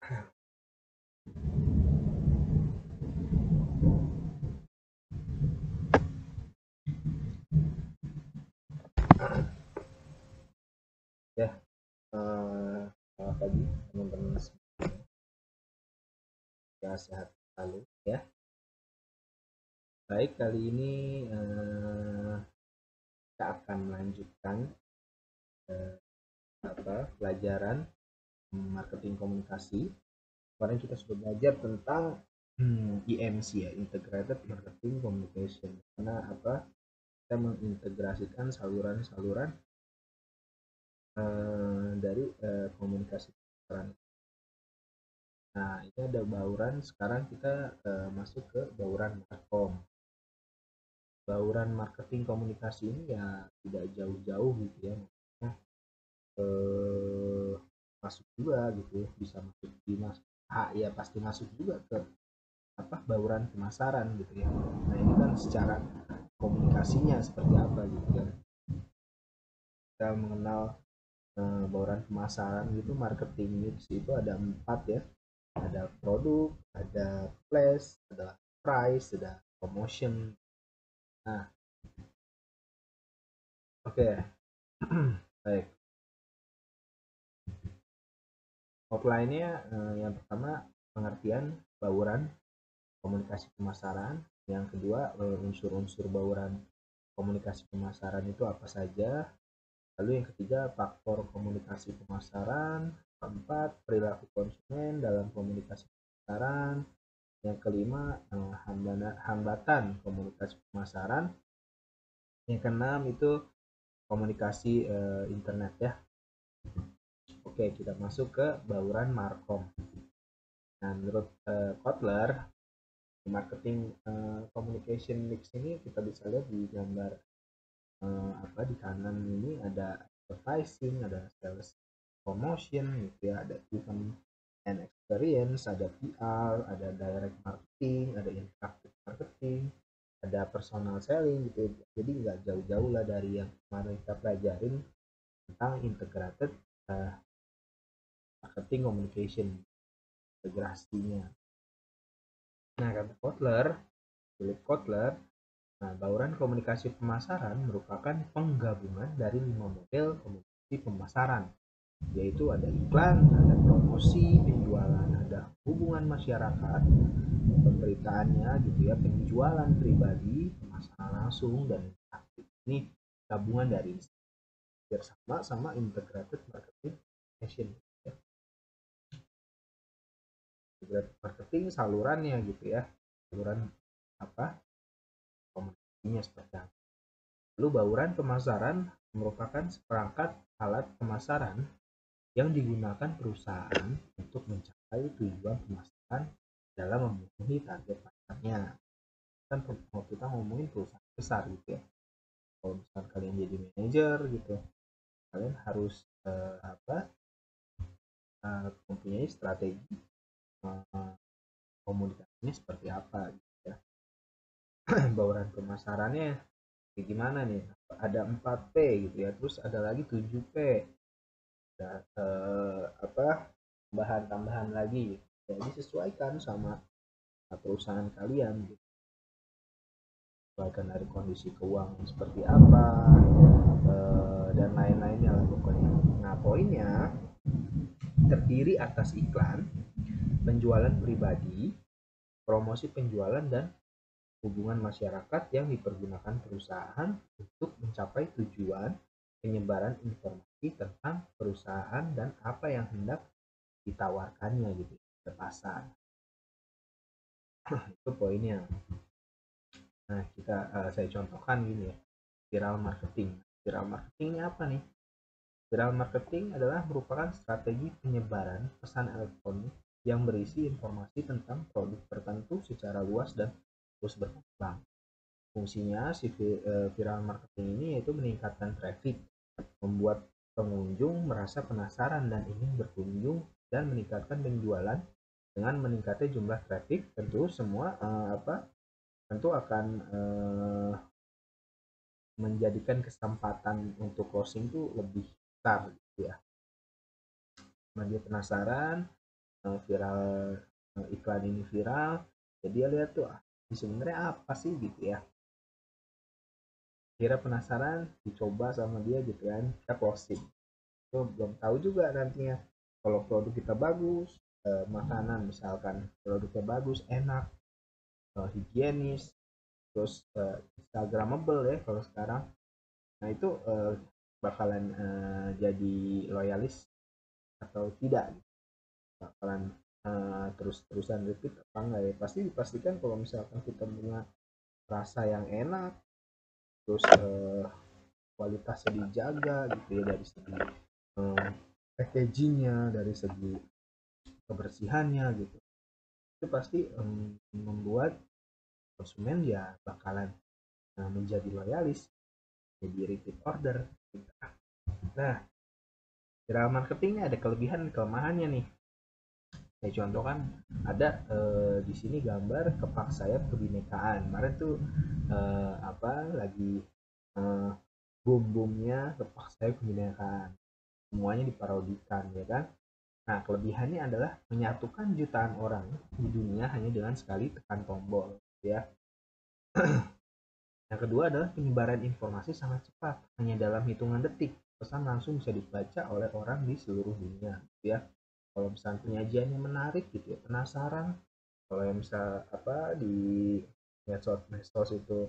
Ya, selamat pagi teman-teman semuanya. Ya, sehat selalu ya. Baik, kali ini kita akan melanjutkan eh, pelajaran marketing komunikasi. Kemarin kita sudah belajar tentang IMC ya, Integrated Marketing Communication. Karena kita mengintegrasikan saluran-saluran dari komunikasi peran. Nah, ini ada bauran. Sekarang kita masuk ke bauran markom. Bauran marketing komunikasi ini ya tidak jauh-jauh gitu ya, maksudnya masuk juga gitu ya, bisa masuk di ya pasti masuk juga ke bauran pemasaran gitu ya. Nah, ini kan secara komunikasinya seperti apa gitu ya. Kita mengenal bauran pemasaran gitu, marketing mix itu ada 4 ya. Ada produk, ada place, ada price, ada promotion. Nah, oke. Baik. Outline-nya yang pertama pengertian bauran komunikasi pemasaran, yang kedua unsur-unsur bauran komunikasi pemasaran itu apa saja, lalu yang ketiga faktor komunikasi pemasaran, keempat perilaku konsumen dalam komunikasi pemasaran, yang kelima hambatan komunikasi pemasaran, yang keenam itu komunikasi internet ya. Oke, kita masuk ke bauran markom. Nah, menurut Kotler, marketing communication mix ini kita bisa lihat di gambar di kanan ini ada advertising, ada sales promotion gitu ya, ada event and experience, ada PR, ada direct marketing, ada interactive marketing, ada personal selling gitu ya. Jadi nggak jauh-jauh lah dari yang kemarin kita pelajarin tentang integrated marketing communication, integrasinya. Nah, kata Philip Kotler, nah, bauran komunikasi pemasaran merupakan penggabungan dari 5 model komunikasi pemasaran, yaitu ada iklan, ada promosi, penjualan, ada hubungan masyarakat, pemberitaannya gitu ya, penjualan pribadi, pemasaran langsung, dan aktif. Ini gabungan dari bersama sama integrated marketing action. Marketing salurannya gitu ya, saluran komunikasinya seperti apa. Lalu bauran pemasaran merupakan seperangkat alat pemasaran yang digunakan perusahaan untuk mencapai tujuan pemasaran dalam memenuhi target pasarnya. Kan kalau kita ngomongin perusahaan besar gitu ya, kalau misalkan kalian jadi manajer gitu, kalian harus mempunyai strategi komunikasinya seperti apa gitu ya. Bauran pemasarannya kayak gimana nih, ada 4P gitu ya, terus ada lagi 7P, ada tambahan lagi, jadi sesuaikan sama perusahaan kalian gitu. Sesuaikan dari kondisi keuangan seperti apa dan lain-lainnya lah pokoknya. Nah, poinnya terdiri atas iklan, penjualan pribadi, promosi penjualan, dan hubungan masyarakat yang dipergunakan perusahaan untuk mencapai tujuan penyebaran informasi tentang perusahaan dan apa yang hendak ditawarkannya gitu ke pasar. Itu poinnya. Nah, saya contohkan gini ya, viral marketing. Viral marketing ini apa nih? Viral marketing adalah merupakan strategi penyebaran pesan elektronik yang berisi informasi tentang produk tertentu secara luas dan terus berkembang. Fungsinya si viral marketing ini yaitu meningkatkan traffic, membuat pengunjung merasa penasaran dan ingin berkunjung, dan meningkatkan penjualan. Dengan meningkatnya jumlah traffic, tentu semua tentu akan menjadikan kesempatan untuk closing itu lebih besar gitu ya. Nah, dia penasaran, viral, iklan ini viral, jadi dia lihat tuh ini sebenarnya apa sih gitu ya, kira penasaran dicoba sama dia gitu kan, kita closing. Itu belum tahu juga nantinya kalau produk kita bagus, makanan misalkan produknya bagus, enak, higienis, terus instagramable ya kalau sekarang, nah itu bakalan jadi loyalis atau tidak, bakalan terus-terusan repeat apa enggak ya. Pasti dipastikan kalau misalkan kita punya rasa yang enak, terus kualitasnya dijaga gitu ya, dari segi packagingnya, dari segi kebersihannya gitu, itu pasti membuat konsumen ya bakalan menjadi loyalis, jadi repeat order. Nah, viral marketing ada kelebihan dan kelemahannya nih. Kayak contoh kan ada di sini gambar kepak sayap kebinekaan. Kemarin tuh lagi boom-boomnya kepak sayap kebinekaan. Semuanya diparodikan ya kan. Nah, kelebihannya adalah menyatukan jutaan orang di dunia hanya dengan sekali tekan tombol ya. Yang kedua adalah penyebaran informasi sangat cepat, hanya dalam hitungan detik. Pesan langsung bisa dibaca oleh orang di seluruh dunia, gitu ya. Kalau misalnya penyajiannya menarik, gitu ya, penasaran. Kalau yang misal di medsos itu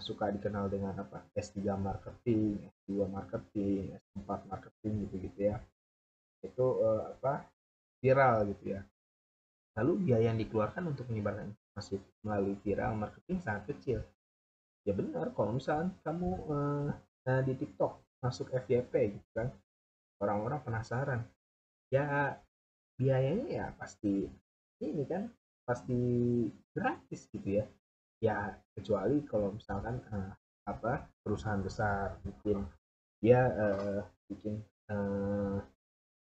suka dikenal dengan S3 marketing, S2 marketing, S4 marketing gitu ya. Itu viral gitu ya. Lalu biaya yang dikeluarkan untuk menyebarkan informasi melalui viral marketing sangat kecil. Ya benar, kalau misalnya kamu di TikTok masuk FYP gitu kan, orang-orang penasaran, ya biayanya ya pasti ini kan, pasti gratis gitu ya. Ya kecuali kalau misalkan perusahaan besar bikin, dia bikin eh,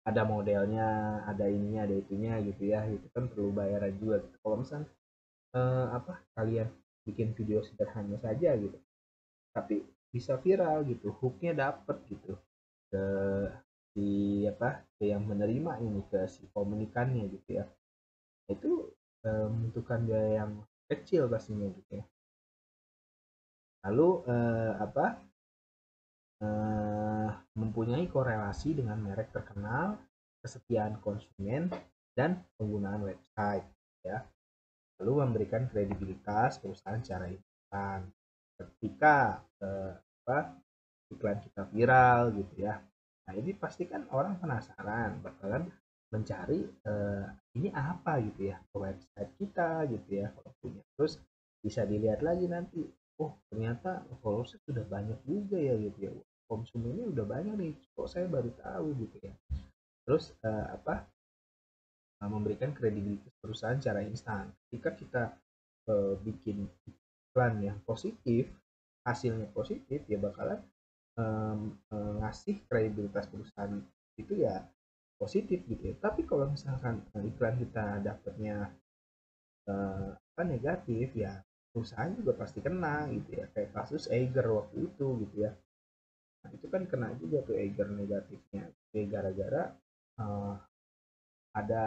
ada modelnya, ada ininya, ada itunya gitu ya, itu kan perlu bayaran juga gitu. Kalau misalnya kalian bikin video sederhana saja gitu, tapi bisa viral gitu, hooknya dapet gitu ke si ke yang menerima ini, ke si komunikannya gitu ya, itu membutuhkan biaya yang kecil pastinya gitu ya. Lalu mempunyai korelasi dengan merek terkenal, kesetiaan konsumen, dan penggunaan website ya. Lalu memberikan kredibilitas perusahaan secara instan ketika iklan kita viral gitu ya. Nah ini pasti kan orang penasaran, bakalan mencari ini apa gitu ya, ke website kita gitu ya kalau punya. Terus bisa dilihat lagi nanti, oh ternyata followersnya sudah banyak juga ya gitu ya, konsumennya udah banyak nih, kok saya baru tahu gitu ya. Terus memberikan kredibilitas perusahaan secara instan. Ketika kita bikin iklan yang positif, hasilnya positif, ya bakalan ngasih kredibilitas perusahaan itu ya positif gitu ya. Tapi kalau misalkan iklan kita dapatnya negatif, ya perusahaan juga pasti kena gitu ya. Kayak kasus Eiger waktu itu gitu ya. Nah, itu kan kena juga tuh Eiger negatifnya. Gara-gara uh, ada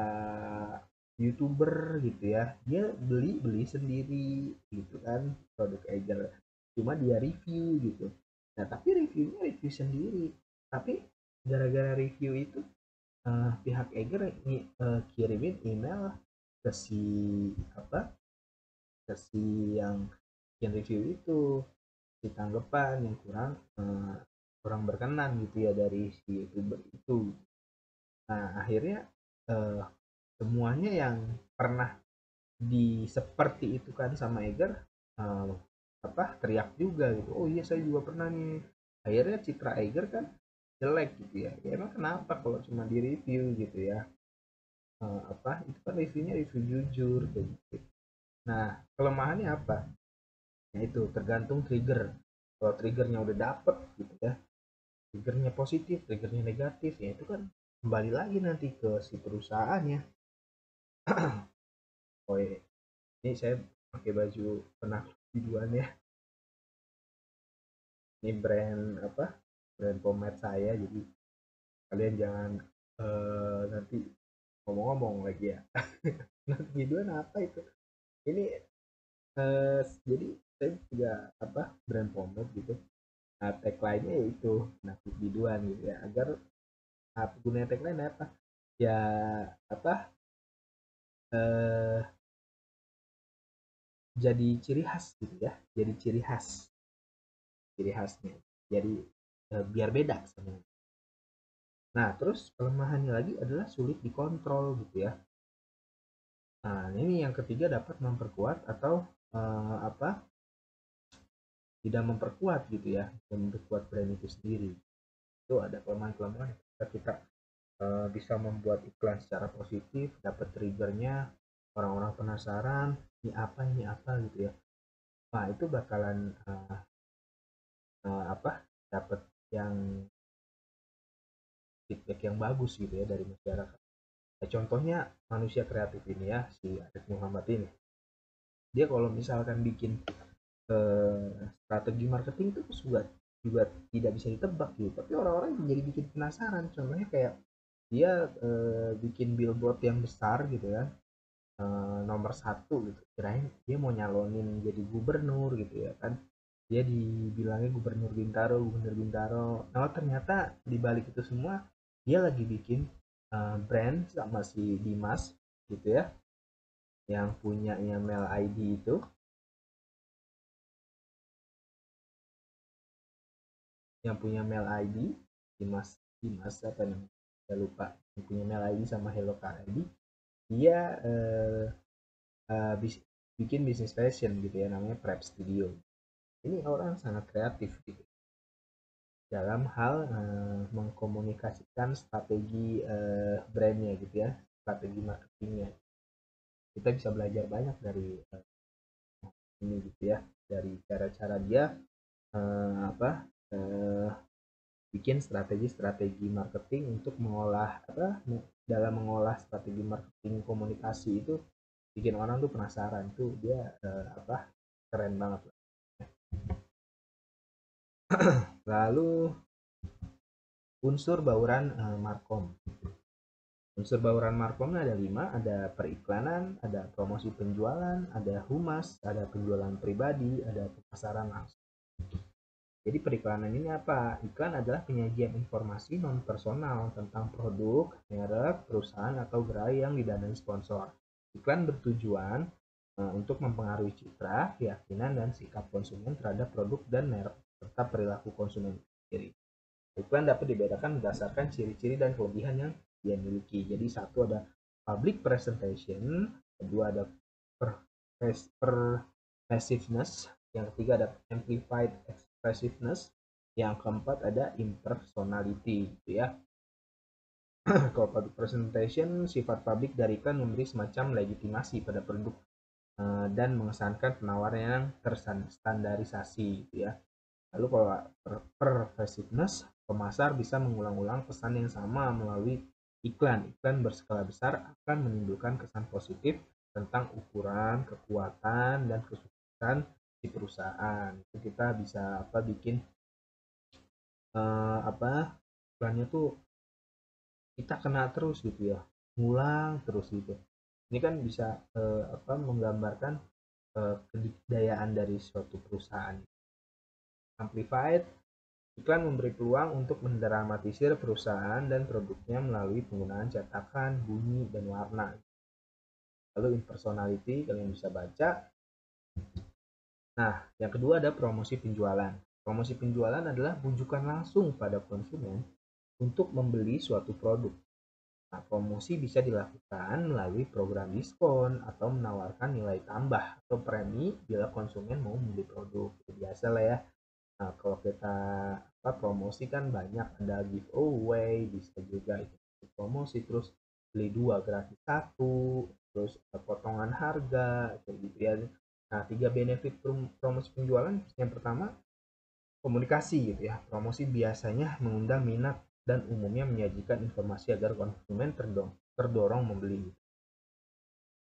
YouTuber gitu ya, dia beli sendiri gitu kan produk Eiger, cuma dia review gitu. Nah tapi reviewnya review sendiri, tapi gara-gara review itu pihak Eiger kirimin email ke si apa ke si yang review itu, si tanggapan yang kurang berkenan gitu ya dari si YouTuber itu. Nah akhirnya eh, semuanya yang pernah di seperti itu kan sama Eger eh, teriak juga gitu, oh iya saya juga pernah nih. Akhirnya citra Eger kan jelek gitu ya, ya emang kenapa kalau cuma di review gitu ya. Itu kan reviewnya review jujur kayak gitu. Nah kelemahannya apa, nah itu tergantung trigger. Kalau triggernya udah dapet gitu ya, triggernya positif, triggernya negatif, ya itu kan kembali lagi nanti ke si perusahaannya. Oh iya, ini saya pakai baju pernah biduan ya, ini brand pomade saya, jadi kalian jangan nanti ngomong-ngomong lagi ya. Napi biduan apa itu? Ini jadi saya juga brand pomade gitu. Nah, tagline-nya yaitu napi biduan gitu ya. Agar gunanya tagline apa? Ya apa eh, jadi ciri khas gitu ya. Jadi ciri khasnya. Jadi biar beda sebenarnya. Nah, terus kelemahannya lagi adalah sulit dikontrol gitu ya. Nah, ini yang ketiga dapat memperkuat atau apa? Tidak memperkuat gitu ya, dan memperkuat brand itu sendiri. Itu ada kelemahan-kelemahan ketika kita bisa membuat iklan secara positif, dapat triggernya, orang-orang penasaran, ini apa gitu ya. Nah, itu bakalan dapat yang feedback yang bagus gitu ya dari masyarakat. Nah, contohnya manusia kreatif ini ya, si Arif Muhammad ini. Dia kalau misalkan bikin strategi marketing itu juga tidak bisa ditebak gitu, tapi orang-orang jadi bikin penasaran. Contohnya kayak dia bikin billboard yang besar gitu kan, nomor satu gitu, kirain dia mau nyalonin jadi gubernur gitu ya kan, dia dibilangnya gubernur Bintaro. Nah, ternyata di balik itu semua dia lagi bikin brand sama si Dimas gitu ya, yang punyanya Mel ID itu, yang punya mail ID Dimas Dimas apa namanya, saya lupa, yang punya mail ID sama Hello Car ID. Dia bikin bisnis fashion gitu ya, namanya Prep Studio. Ini orang sangat kreatif gitu dalam hal mengkomunikasikan strategi brandnya gitu ya, strategi marketingnya. Kita bisa belajar banyak dari ini gitu ya, dari cara-cara dia apa bikin strategi-strategi marketing untuk mengolah dalam mengolah strategi marketing komunikasi itu, bikin orang tuh penasaran tuh dia keren banget. Lalu unsur bauran markom. Unsur bauran markom ada 5, ada periklanan, ada promosi penjualan, ada humas, ada penjualan pribadi, ada pemasaran langsung. Jadi periklanan ini apa? Iklan adalah penyajian informasi non personal tentang produk, merek, perusahaan atau gerai yang didanai sponsor. Iklan bertujuan untuk mempengaruhi citra, keyakinan, dan sikap konsumen terhadap produk dan merek serta perilaku konsumen sendiri. Iklan dapat dibedakan berdasarkan ciri-ciri dan kelebihan yang dia miliki. Jadi satu ada public presentation, kedua ada pervasiveness, yang ketiga ada amplified expressiveness, yang keempat ada impersonality gitu ya. Kalau public presentation, sifat publik dari iklan memberi semacam legitimasi pada produk dan mengesankan penawaran yang terstandarisasi gitu ya. Lalu kalau pervasiveness, pemasar bisa mengulang-ulang pesan yang sama melalui iklan. Iklan berskala besar akan menimbulkan kesan positif tentang ukuran, kekuatan, dan kesuksesan di perusahaan. Itu kita bisa bikin iklannya tuh kita kena terus gitu ya, ngulang terus gitu. Ini kan bisa menggambarkan kedikdayaan dari suatu perusahaan. Amplified, iklan memberi peluang untuk mendramatisir perusahaan dan produknya melalui penggunaan cetakan, bunyi, dan warna. Lalu impersonality, kalian bisa baca. Nah, yang kedua ada promosi penjualan. Promosi penjualan adalah bujukan langsung pada konsumen untuk membeli suatu produk. Nah, promosi bisa dilakukan melalui program diskon atau menawarkan nilai tambah atau premi bila konsumen mau membeli produk. Biasa lah ya. Nah, kalau kita promosi kan banyak, ada giveaway, bisa juga itu promosi, terus beli 2 gratis 1, terus potongan harga kayak gitu ya. Nah, 3 benefit promosi penjualan. Yang pertama, komunikasi gitu ya. Promosi biasanya mengundang minat dan umumnya menyajikan informasi agar konsumen terdorong membeli.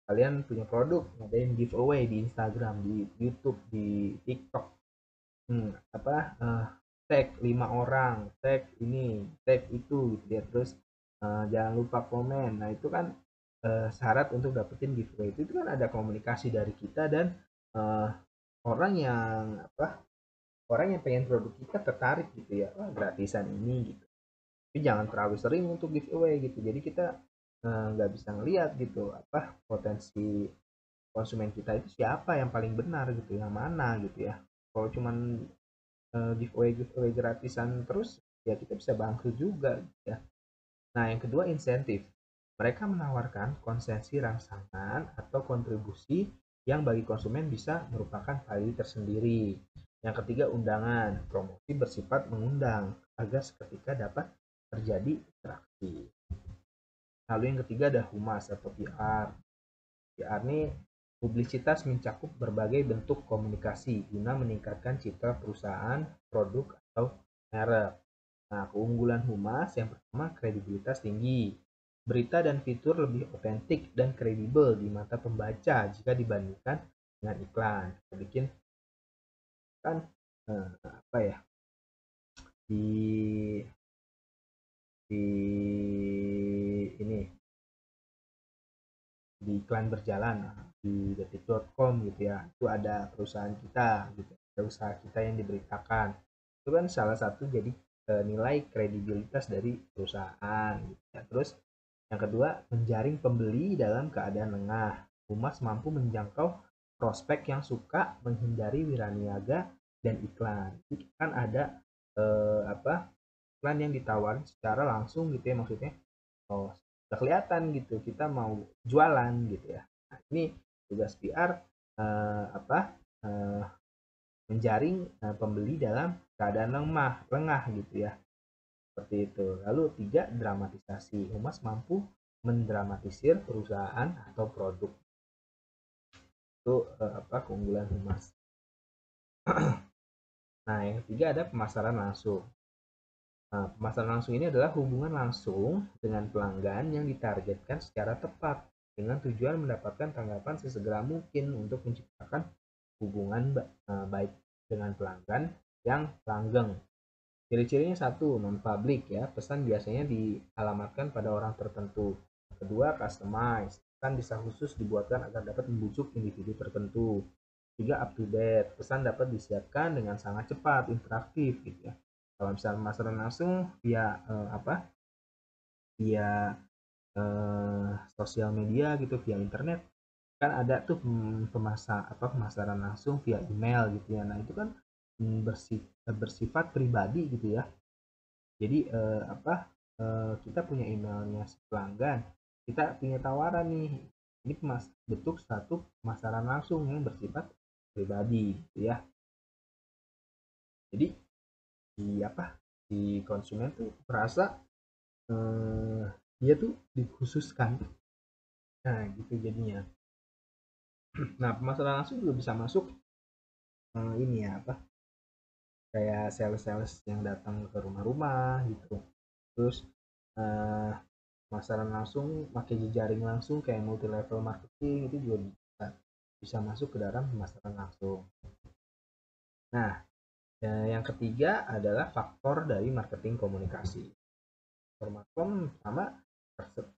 Kalian punya produk, ngadain giveaway di Instagram, di YouTube, di TikTok, tag 5 orang, tag ini, tag itu gitu ya, terus jangan lupa komen. Nah, itu kan syarat untuk dapetin giveaway itu kan ada komunikasi dari kita dan orang yang pengen produk kita tertarik gitu ya, wah gratisan ini gitu. Tapi jangan terlalu sering untuk giveaway gitu, jadi kita nggak bisa ngelihat gitu potensi konsumen kita itu siapa yang paling benar gitu, yang mana gitu ya. Kalau cuman giveaway gratisan terus ya kita bisa bangkrut juga gitu ya. Nah, yang kedua insentif. Mereka menawarkan konsesi rangsangan atau kontribusi yang bagi konsumen bisa merupakan value tersendiri. Yang ketiga undangan. Promosi bersifat mengundang agar seketika dapat terjadi interaksi. Lalu yang ketiga ada humas atau PR. PR ini publisitas mencakup berbagai bentuk komunikasi guna meningkatkan citra perusahaan, produk, atau merek. Nah, keunggulan humas yang pertama kredibilitas tinggi. Berita dan fitur lebih otentik dan kredibel di mata pembaca jika dibandingkan dengan iklan. Kita bikin kan apa ya di ini di iklan berjalan di detik.com gitu ya, itu ada perusahaan kita gitu, ada usaha kita yang diberitakan, itu kan salah satu jadi nilai kredibilitas dari perusahaan gitu ya. Terus yang kedua menjaring pembeli dalam keadaan lengah. Humas mampu menjangkau prospek yang suka menghindari wiraniaga dan iklan. Jadi kan ada iklan yang ditawarin secara langsung gitu ya, maksudnya oh udah kelihatan gitu kita mau jualan gitu ya. Nah, ini tugas PR menjaring pembeli dalam keadaan lengah gitu ya, seperti itu. Lalu tiga dramatisasi. Humas mampu mendramatisir perusahaan atau produk. Itu keunggulan humas. Nah, yang ketiga ada pemasaran langsung. Nah, pemasaran langsung ini adalah hubungan langsung dengan pelanggan yang ditargetkan secara tepat dengan tujuan mendapatkan tanggapan sesegera mungkin untuk menciptakan hubungan baik dengan pelanggan yang langgeng. Ciri-cirinya satu, non-public ya, pesan biasanya dialamatkan pada orang tertentu. Kedua, customize, pesan bisa khusus dibuatkan agar dapat membujuk individu tertentu. Tiga, up to date, pesan dapat disiapkan dengan sangat cepat, interaktif gitu ya. Kalau misalnya pemasaran langsung via via sosial media gitu, via internet, kan ada tuh pemasaran langsung via email gitu ya. Nah itu kan bersifat pribadi gitu ya. Jadi kita punya emailnya si pelanggan, kita punya tawaran nih, ini bentuk satu pemasaran langsung yang bersifat pribadi gitu ya. Jadi di konsumen tuh merasa dia tuh dikhususkan. Nah gitu jadinya. Nah pemasaran langsung juga bisa masuk ini ya kayak sales yang datang ke rumah-rumah gitu. Terus pemasaran langsung pakai jejaring langsung kayak multi level marketing itu juga bisa masuk ke dalam pemasaran langsung. Nah, yang ketiga adalah faktor dari marketing komunikasi. Faktor pertama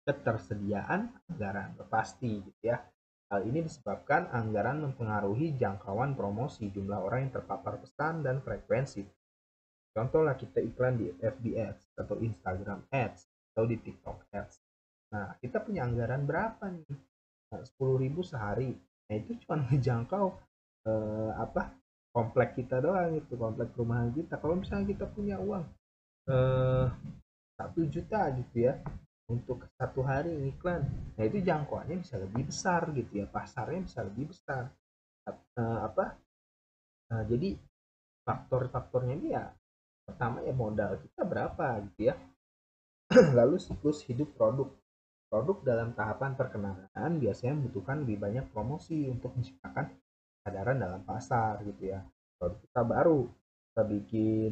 ketersediaan anggaran pasti gitu ya. Hal ini disebabkan anggaran mempengaruhi jangkauan promosi, jumlah orang yang terpapar pesan, dan frekuensi. Contohlah kita iklan di FB Ads atau Instagram Ads atau di TikTok Ads. Nah, kita punya anggaran berapa nih? 10.000 sehari. Nah, itu cuma menjangkau komplek kita doang itu, komplek perumahan kita. Kalau misalnya kita punya uang 1 juta gitu ya untuk satu hari iklan, nah itu jangkauannya bisa lebih besar gitu ya, pasarnya bisa lebih besar. Jadi faktor-faktornya ini ya pertama ya modal kita berapa gitu ya. Lalu siklus hidup produk dalam tahapan perkenalan biasanya membutuhkan lebih banyak promosi untuk menciptakan kesadaran dalam pasar gitu ya. Produk kita baru, kita bikin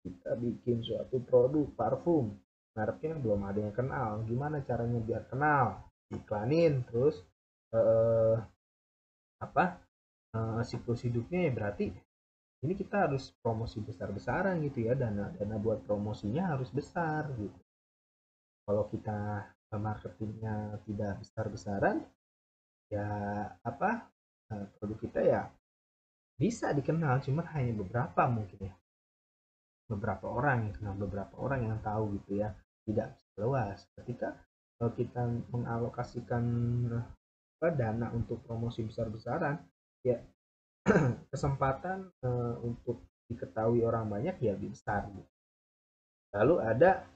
kita bikin suatu produk parfum, mereknya belum ada yang kenal, gimana caranya biar kenal? Iklanin, terus eh, siklus hidupnya ya berarti ini kita harus promosi besar-besaran gitu ya, dana buat promosinya harus besar gitu. Kalau kita marketingnya tidak besar-besaran, ya apa produk kita ya bisa dikenal, cuman hanya beberapa mungkin ya, beberapa orang yang kenal, beberapa orang yang tahu gitu ya, tidak luas. Ketika kita mengalokasikan dana untuk promosi besar-besaran, ya kesempatan untuk diketahui orang banyak ya besar. Lalu ada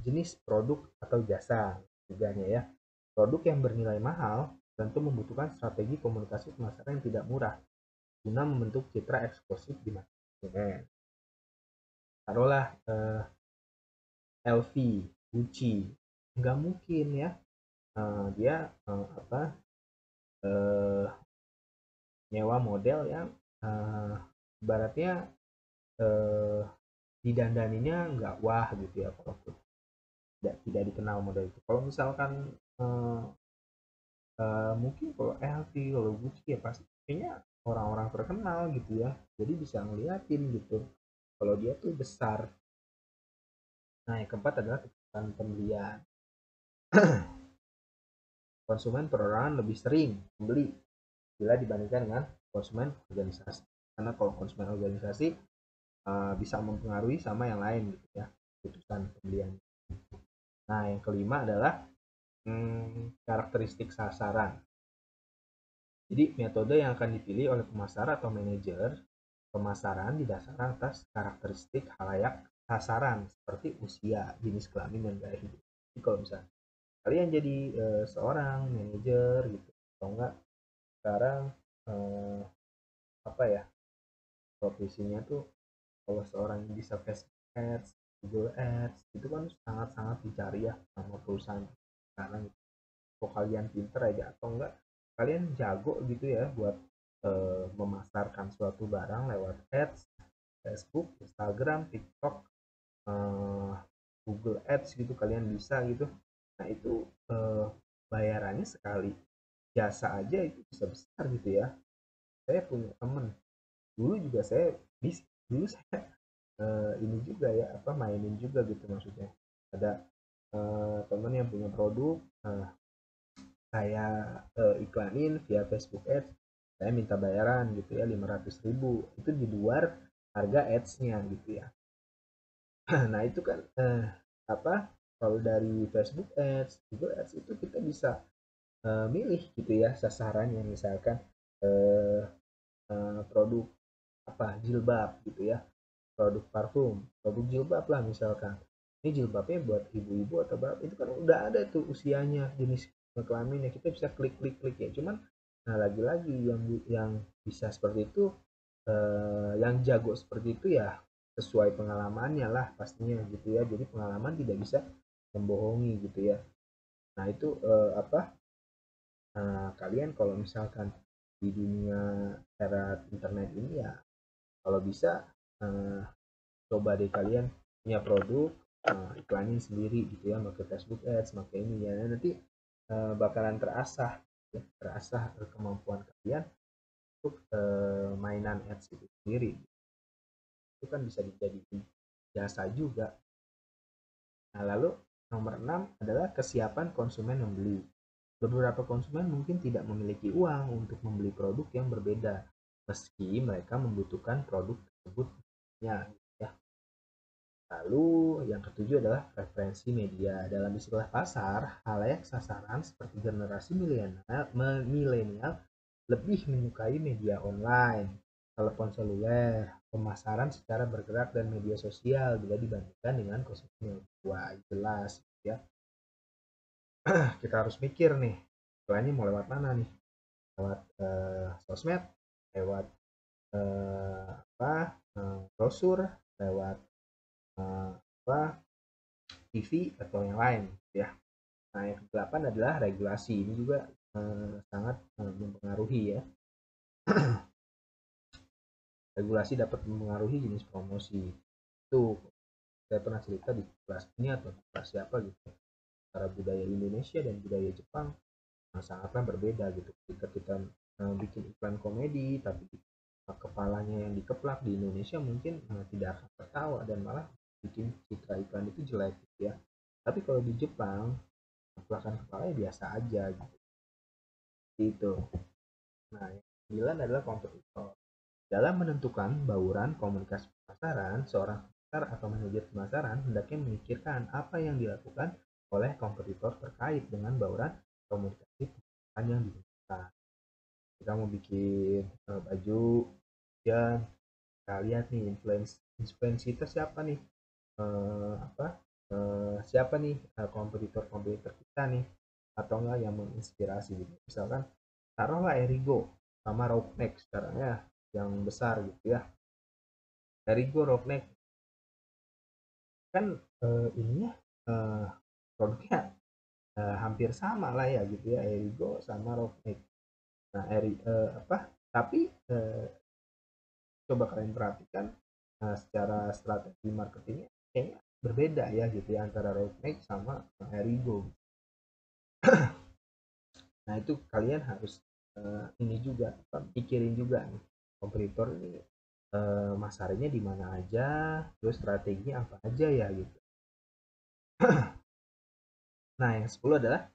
jenis produk atau jasa tiganya ya. Produk yang bernilai mahal tentu membutuhkan strategi komunikasi pemasaran yang tidak murah guna membentuk citra eksklusif di mata konsumen. Taruhlah LV, Gucci, nggak mungkin ya dia nyewa model yang ibaratnya didandaninya nggak wah gitu ya, kalau tidak dikenal model itu. Kalau misalkan mungkin kalau LV, kalau Gucci ya pasti kayaknya orang-orang terkenal gitu ya, jadi bisa ngeliatin gitu kalau dia tuh besar. Nah, yang keempat adalah kecepatan pembelian. Konsumen perorangan lebih sering membeli bila dibandingkan dengan konsumen organisasi, karena kalau konsumen organisasi bisa mempengaruhi sama yang lain gitu ya, keputusan pembelian. Nah, yang kelima adalah karakteristik sasaran. Jadi metode yang akan dipilih oleh pemasar atau manajer pemasaran didasarkan atas karakteristik halayak sasaran seperti usia, jenis kelamin, dan gaya hidup. Jadi kalau misalnya kalian jadi seorang manajer gitu, atau enggak sekarang apa ya, profesinya tuh kalau seorang bisa Facebook Ads, Google Ads, itu kan sangat-sangat dicari ya sama perusahaan sekarang. Kalau kalian pinter aja atau enggak kalian jago gitu ya buat memasarkan suatu barang lewat ads, Facebook, Instagram, TikTok, Google Ads gitu, kalian bisa gitu. Nah itu bayarannya sekali jasa aja itu bisa besar gitu ya. Saya punya temen dulu juga, saya dulu saya ini juga ya, apa, mainin juga gitu, maksudnya ada temen yang punya produk, saya iklanin via Facebook Ads, saya minta bayaran gitu ya 500.000, itu di luar harga ads-nya gitu ya. Nah itu kan apa, kalau dari Facebook Ads, Google Ads itu kita bisa milih gitu ya sasarannya, misalkan eh, produk apa, jilbab gitu ya, produk parfum, produk jilbab lah misalkan. Ini jilbabnya buat ibu-ibu atau bapak, itu kan udah ada tuh usianya, jenis kelaminnya, kita bisa klik ya. Cuman nah lagi-lagi yang bisa seperti itu, yang jago seperti itu ya sesuai pengalamannya lah pastinya gitu ya. Jadi pengalaman tidak bisa membohongi gitu ya. Nah itu kalian kalau misalkan di dunia era internet ini ya, kalau bisa eh, coba deh kalian punya produk, iklanin sendiri gitu ya, pakai Facebook Ads, pakai ini ya, nanti bakalan terasah ya, terasah kemampuan kalian untuk mainan ads itu sendiri. Itu kan bisa dijadikan jasa juga. Nah, lalu nomor 6 adalah kesiapan konsumen membeli. Beberapa konsumen mungkin tidak memiliki uang untuk membeli produk yang berbeda, meski mereka membutuhkan produk tersebut ya. Lalu yang ketujuh adalah preferensi media. Dalam istilah pasar, halayak sasaran seperti generasi milenial lebih menyukai media online, telepon seluler, pemasaran secara bergerak, dan media sosial bila dibandingkan dengan konsumen yang tua. Jelas ya. Kita harus mikir nih, iklannya mau lewat mana nih? Lewat sosmed, lewat brosur, lewat apa, TV, atau yang lain ya. Nah, yang ke-8 adalah regulasi. Ini juga sangat mempengaruhi ya. Regulasi dapat mempengaruhi jenis promosi. Itu saya pernah cerita di kelas ini atau di kelas siapa gitu. Antara budaya Indonesia dan budaya Jepang sangatlah berbeda gitu. Ketika kita bikin iklan komedi tapi kepalanya yang dikeplak, di Indonesia mungkin tidak akan tertawa dan malah bikin citra iklan itu jelek gitu ya. Tapi kalau di Jepang pergerakan kepala biasa aja gitu. Nah, yang sembilan adalah kompetitor. Dalam menentukan bauran komunikasi pemasaran, seorang pemasaran atau manajer pemasaran hendaknya memikirkan apa yang dilakukan oleh kompetitor terkait dengan bauran komunikasi pemasaran yang digunakan. Kita mau bikin baju, dan kita lihat nih influensi kita siapa nih, siapa nih kompetitor kita nih, atau enggak yang menginspirasi gitu. Misalkan taruhlah Erigo sama Rockneck sekarang ya, yang besar gitu ya. Erigo, Rockneck kan ininya produknya hampir sama lah ya gitu ya, Erigo sama Rockneck. Nah, tapi coba kalian perhatikan secara strategi marketingnya kayaknya berbeda ya gitu ya antara Rockneck sama Erigo. Nah, itu kalian harus ini juga pikirin juga nih, kompetitor ini masarnya di mana aja, terus strateginya apa aja ya gitu. Nah, yang 10 adalah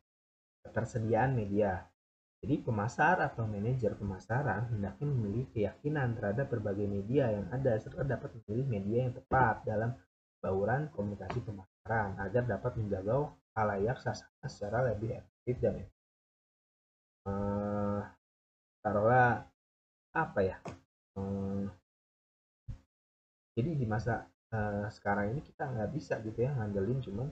ketersediaan media. Jadi pemasar atau manajer pemasaran hendaknya memiliki keyakinan terhadap berbagai media yang ada serta dapat memilih media yang tepat dalam bauran komunikasi pemasaran agar dapat menjaga halayak sasaran secara lebih efektif dan taruhlah apa ya, jadi di masa sekarang ini kita nggak bisa gitu ya ngandelin cuman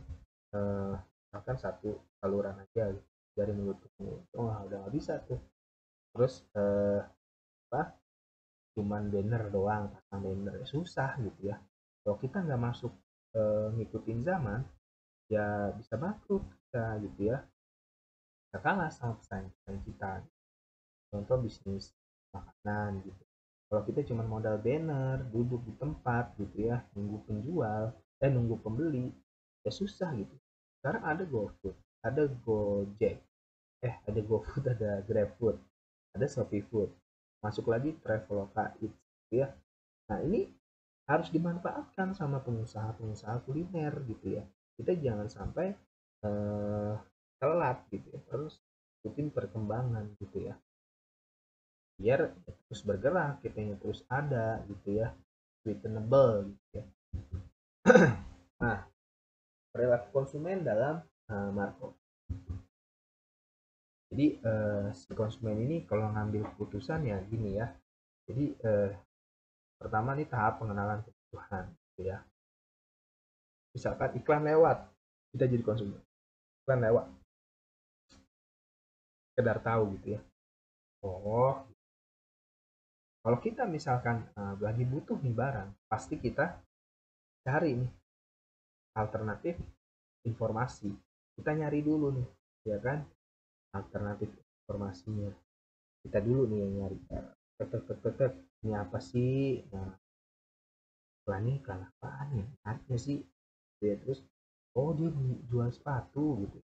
bahkan satu saluran aja gitu, dari mulut ke mulut. Udah nggak bisa tuh. Terus apa, cuman banner doang, pasang banner ya susah gitu ya. Kalau kita nggak masuk ngikutin zaman ya bisa bangkrut kita gitu ya, kita kalah sama pesaing kita. Contoh bisnis makanan gitu, kalau kita cuma modal banner, duduk di tempat gitu ya, nunggu penjual nunggu pembeli, ya susah gitu. Sekarang ada GoFood, ada Gojek, ada GoFood, ada GrabFood, ada ShopeeFood, masuk lagi Traveloka Eats gitu ya. Nah, ini harus dimanfaatkan sama pengusaha-pengusaha kuliner gitu ya. Kita jangan sampai telat gitu ya, terus ikutin perkembangan gitu ya, biar terus bergerak, kitanya terus ada gitu ya, returnable gitu ya. Nah, perilaku konsumen dalam markup. Jadi si konsumen ini kalau ngambil keputusan ya gini ya. Jadi pertama nih tahap pengenalan kebutuhan gitu ya. Misalkan iklan lewat, kita jadi konsumen. Iklan lewat, sekedar tahu gitu ya. Oh, kalau kita misalkan lagi butuh nih barang, pasti kita cari nih alternatif informasi. Kita nyari dulu nih, ya kan? Alternatif informasinya. Kita dulu nih yang nyari. Tek, ini apa sih? Nah, iklannya iklan apaan ya? Artinya sih, ya terus, oh dia jual sepatu gitu.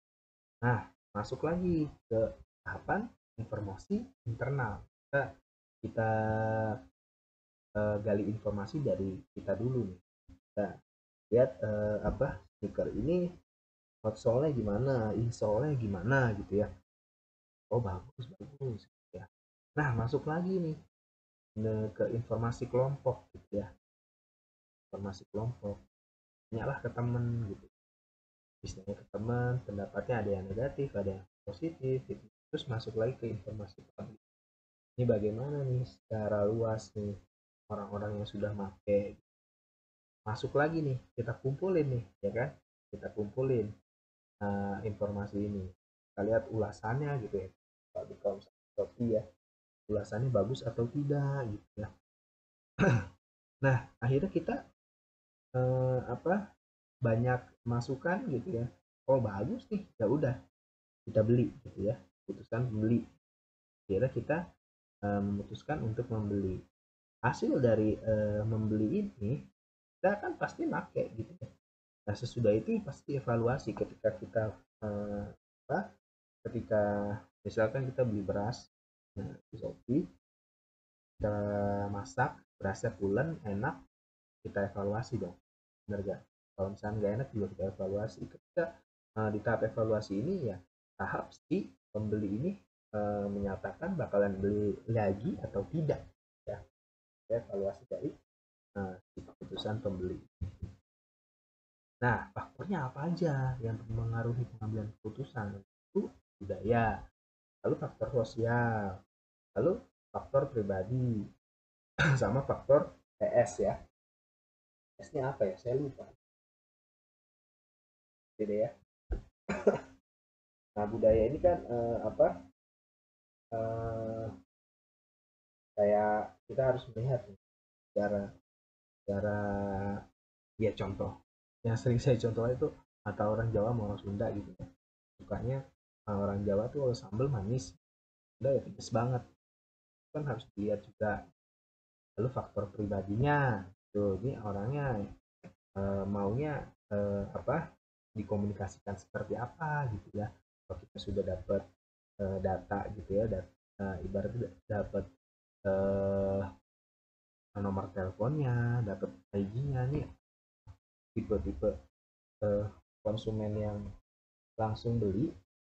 Nah, masuk lagi ke tahapan informasi internal. Kita gali informasi dari kita dulu nih. Kita lihat stiker ini outsole-nya gimana, insole-nya gimana gitu ya. Oh bagus ya. Nah, masuk lagi nih ke informasi kelompok gitu ya. Informasi kelompok. Tanyalah ke temen gitu. Bisnisnya ke teman, pendapatnya ada yang negatif, ada yang positif gitu. Terus masuk lagi ke informasi publik. Ini bagaimana nih secara luas nih orang-orang yang sudah make. Masuk lagi nih, kita kumpulin nih, ya kan? Kita kumpulin informasi ini. Kita lihat ulasannya gitu ya. Kalau di Shopee ya, ulasannya bagus atau tidak gitu ya. Nah, akhirnya kita banyak masukan gitu ya. Oh bagus nih, ya udah kita beli gitu ya. Putuskan beli. Akhirnya kita memutuskan untuk membeli. Hasil dari membeli ini kita kan pasti make gitu ya. Nah, sesudah itu pasti evaluasi ketika kita eh, ketika misalkan kita beli beras di Shopee, kita masak berasnya pulen enak, kita evaluasi dong, bener gak? Kalau misalnya nggak enak juga kita evaluasi. Ketika di tahap evaluasi ini ya tahap si pembeli ini menyatakan bakalan beli lagi atau tidak ya, evaluasi dari si keputusan pembeli. Nah, faktornya apa aja yang mempengaruhi pengambilan keputusan? Itu budaya, lalu faktor sosial, lalu faktor pribadi, sama faktor PS ya. PS-nya apa ya? Saya lupa. Gitu ya. Nah, budaya ini kan apa? Eh, kayak kita harus melihat cara cara ya contoh yang sering saya contoh itu kata orang Jawa sama orang Sunda gitu ya, sukanya orang Jawa tuh kalau sambal manis, Sunda ya pedes banget, kan harus dilihat juga. Lalu faktor pribadinya tuh, ini orangnya maunya apa dikomunikasikan seperti apa gitu ya. Kalau kita sudah dapat data gitu ya, ibaratnya dapat eh, nomor teleponnya, dapat IG-nya nih, tipe-tipe eh, konsumen yang langsung beli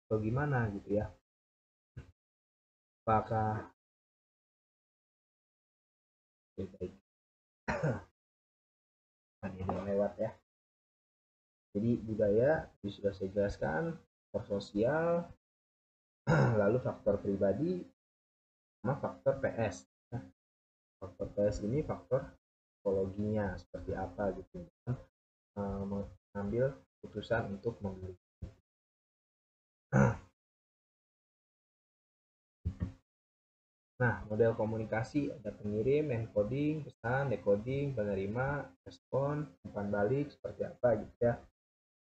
atau gimana gitu ya, apakah baik ada yang lewat ya. Jadi budaya sudah saya jelaskan, faktor sosial, lalu faktor pribadi, sama faktor PS. Nah, faktor PS ini faktor psikologinya seperti apa gitu, mengambil keputusan untuk membeli. Nah, model komunikasi ada pengirim, encoding, pesan, decoding, penerima, respon, umpan balik seperti apa gitu ya.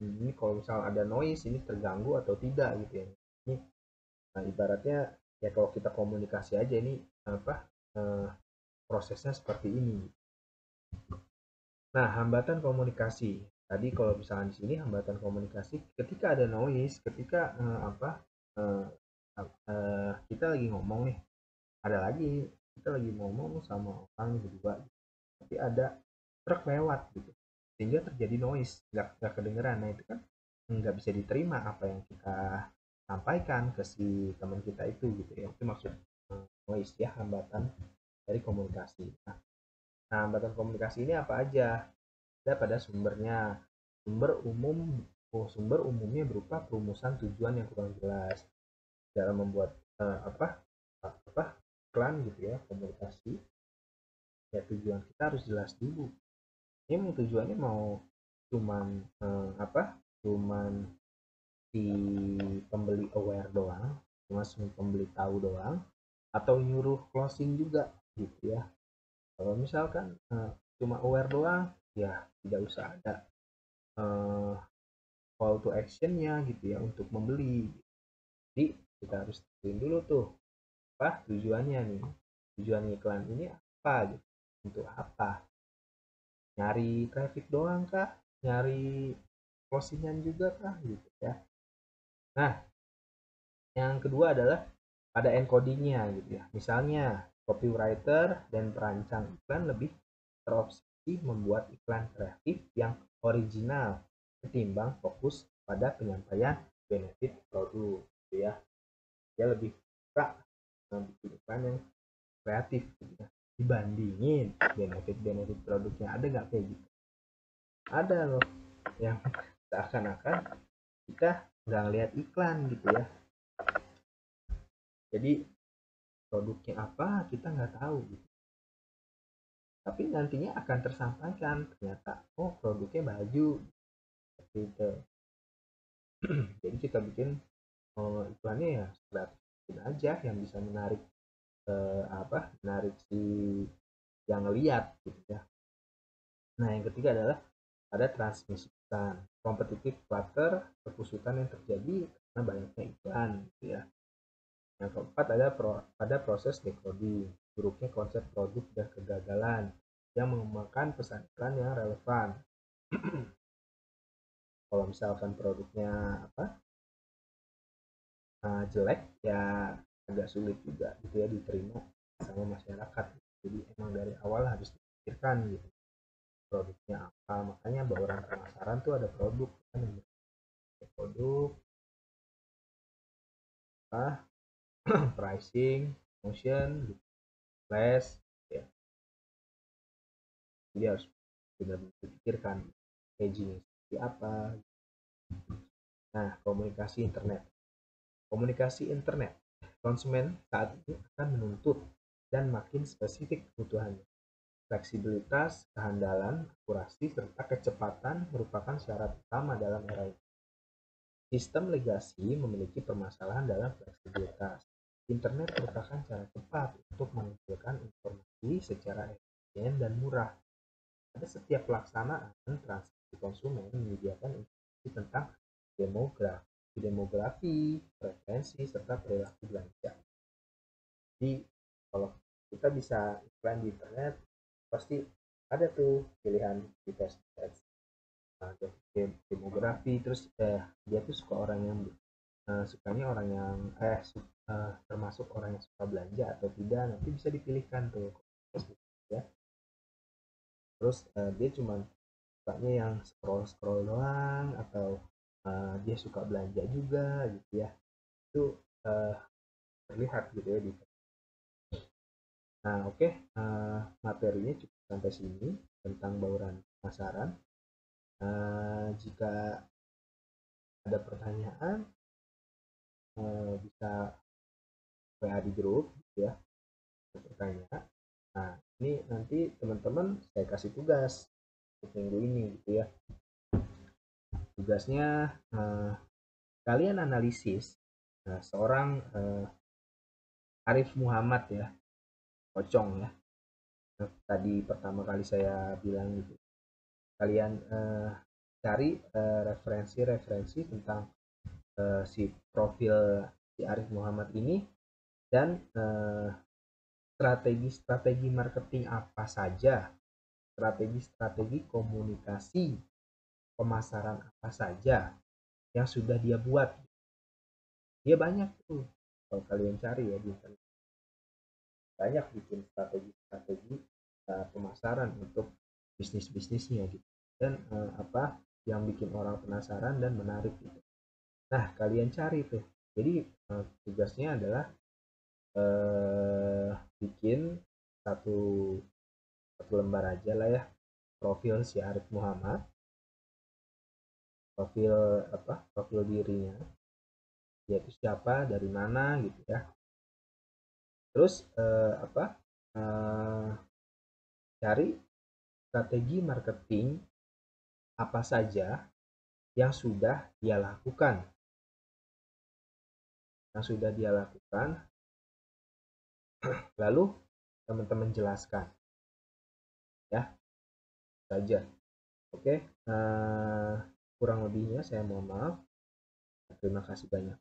Ini kalau misal ada noise ini terganggu atau tidak gitu ya. Ini ibaratnya ya kalau kita komunikasi aja ini apa prosesnya seperti ini. Nah, hambatan komunikasi. Tadi kalau misalnya di sini hambatan komunikasi ketika ada noise, ketika eh, kita lagi ngomong nih, ada lagi kita lagi ngomong sama orang berdua, tapi ada truk lewat gitu, sehingga terjadi noise, nggak kedengeran. Nah itu kan nggak bisa diterima apa yang kita sampaikan ke si teman kita itu gitu ya. Itu maksud noise ya, hambatan dari komunikasi. Nah, hambatan komunikasi ini apa aja? Ada pada sumbernya. Sumber umumnya berupa perumusan tujuan yang kurang jelas dalam membuat apa iklan gitu ya, komunikasi. Ya tujuan kita harus jelas dulu. Ini tujuannya mau cuman cuman si pembeli aware doang, cuma si pembeli tahu doang, atau nyuruh closing juga gitu ya. Kalau misalkan cuma aware doang, ya tidak usah ada call to actionnya gitu ya untuk membeli. Jadi kita harus tentuin dulu tuh apa tujuannya nih, tujuan iklan ini apa gitu, untuk apa, nyari traffic doang kah, nyari closingan juga kah gitu ya. Nah, yang kedua adalah ada encodingnya gitu ya. Misalnya copywriter dan perancang iklan lebih terobsesi membuat iklan kreatif yang original ketimbang fokus pada penyampaian benefit produk gitu ya. Dia lebih suka bikin iklan yang kreatif gitu ya, dibandingin benefit produknya. Ada nggak kayak gitu? Ada loh yang seakan-akan kita nggak lihat iklan gitu ya, jadi produknya apa kita nggak tahu gitu, tapi nantinya akan tersampaikan ternyata oh produknya baju seperti itu. Jadi kita bikin iklannya ya kreatif aja yang bisa menarik menarik si yang lihat gitu ya. Nah yang ketiga adalah ada transmisi pesan, kompetitif clutter, kekusutan yang terjadi karena banyaknya iklan gitu ya. Yang keempat ada proses decoding, buruknya konsep produk dan kegagalan yang mengembangkan pesan iklan yang relevan. Kalau misalkan produknya jelek ya agak sulit juga gitu ya diterima sama masyarakat. Jadi emang dari awal harus dipikirkan gitu produknya apa, makanya bauran pemasaran tuh ada produk kan, produk, pricing, promotion, flash, ya. Jadi harus benar-benar dipikirkan packaging seperti apa. Nah, komunikasi internet. Komunikasi internet, konsumen saat ini akan menuntut dan makin spesifik kebutuhannya. Fleksibilitas, kehandalan, akurasi, serta kecepatan merupakan syarat utama dalam era ini. Sistem legasi memiliki permasalahan dalam fleksibilitas. Internet merupakan cara cepat untuk mengumpulkan informasi secara efisien dan murah. Pada setiap pelaksanaan transaksi, konsumen menyediakan informasi tentang demografi, preferensi, serta perilaku belanja. Jadi kalau kita bisa iklan di internet, pasti ada tuh pilihan di tes demografi, terus dia tuh suka orang yang sukanya orang yang termasuk orang yang suka belanja atau tidak, nanti bisa dipilihkan tuh ya. Terus dia cuma sukanya yang scroll doang atau dia suka belanja juga gitu ya, itu terlihat gitu ya di. Nah, oke, materinya cukup sampai sini tentang bauran pemasaran. Jika ada pertanyaan bisa WA di grup gitu ya, bertanya. Nah, ini nanti teman-teman saya kasih tugas untuk minggu ini gitu ya. Tugasnya kalian analisis seorang Arif Muhammad ya, pocong ya. Nah, tadi pertama kali saya bilang gitu. Kalian cari referensi-referensi tentang si profil si Arif Muhammad ini dan strategi-strategi marketing apa saja, strategi-strategi komunikasi pemasaran apa saja yang sudah dia buat. Dia banyak tuh kalau kalian cari ya di internet, banyak bikin strategi-strategi pemasaran untuk bisnis-bisnisnya gitu, dan apa yang bikin orang penasaran dan menarik gitu. Nah, kalian cari tuh. Jadi tugasnya adalah bikin satu lembar aja lah ya, profil si Arif Muhammad, profil dirinya, dia itu siapa, dari mana gitu ya. Terus cari strategi marketing apa saja yang sudah dia lakukan, lalu teman-teman jelaskan ya saja. Oke, kurang lebihnya saya mohon maaf. Terima kasih banyak.